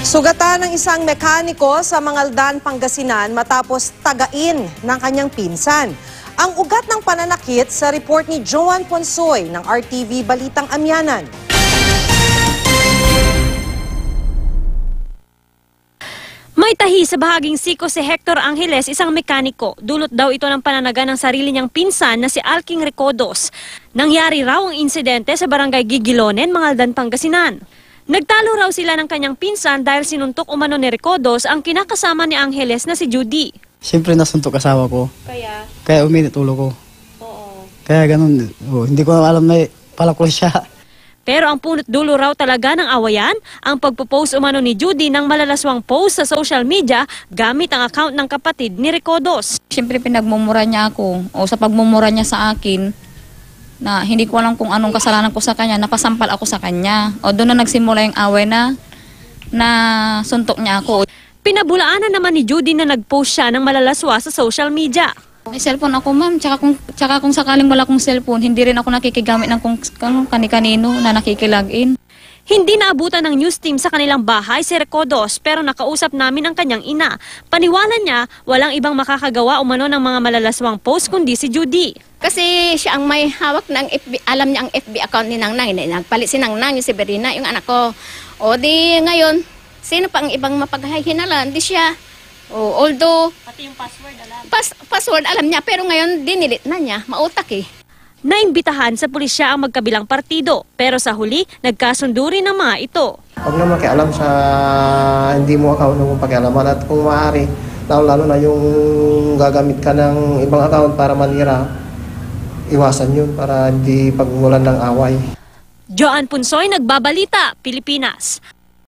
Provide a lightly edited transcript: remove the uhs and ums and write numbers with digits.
Sugatan ng isang mekaniko sa Mangaldan, Pangasinan matapos tagain ng kanyang pinsan. Ang ugat ng pananakit sa report ni Joan Ponsoy ng RTV Balitang Amyanan. May tahi sa bahaging siko si Hector Angeles, isang mekaniko. Dulot daw ito ng pananaga ng sarili niyang pinsan na si Alking Recodos. Nangyari raw ang insidente sa barangay Gigilonen, Mangaldan, Pangasinan. Nagtalo raw sila ng kanyang pinsan dahil sinuntok umano ni Recodos ang kinakasama ni Angeles na si Judy. Siyempre nasuntok asawa ko. Kaya uminit ulo ko. Oo. Kaya ganun, hindi ko alam na palakol siya. Pero ang punot dulo raw talaga ng awayan, ang pagpo-post umano ni Judy ng malalaswang post sa social media gamit ang account ng kapatid ni Recodos. Siyempre pinagmumura niya ako, o sa pagmumura niya sa akin, na hindi ko alam kung anong kasalanan ko sa kanya, napasampal ako sa kanya. O doon na nagsimula yung away na suntok niya ako. Pinabulaanan naman ni Judy na nag-post siya ng malalaswa sa social media. May cellphone ako, ma'am. Tsaka kung sakaling wala akong cellphone, hindi rin ako nakikigamit ng kani-kanino na nakikilagin. Hindi naabutan ng news team sa kanilang bahay si Recodos pero nakausap namin ang kanyang ina. Paniwala niya, walang ibang makakagawa umano ng mga malalaswang post kundi si Judy. Kasi siya ang may hawak ng FB, alam niya ang FB account ni Nang Nang. Nagpalit si Nang Nang, yung si Berina, yung anak ko. O di ngayon, sino pa ang ibang mapaghahinalan? Di siya. O, although, Pati yung password alam. password alam niya, pero ngayon dinilit na niya. Mautak eh. Naimbitahan sa pulisya ang magkabilang partido pero sa huli, nagkasundo rin ng mga ito. Huwag na makialam sa hindi mo account ng pakialaman at kung maaari, lalo na yung gagamit ka ng ibang account para manira, iwasan yun para hindi pagmulan ng away. Joan Ponsoy, Nagbabalita, Pilipinas.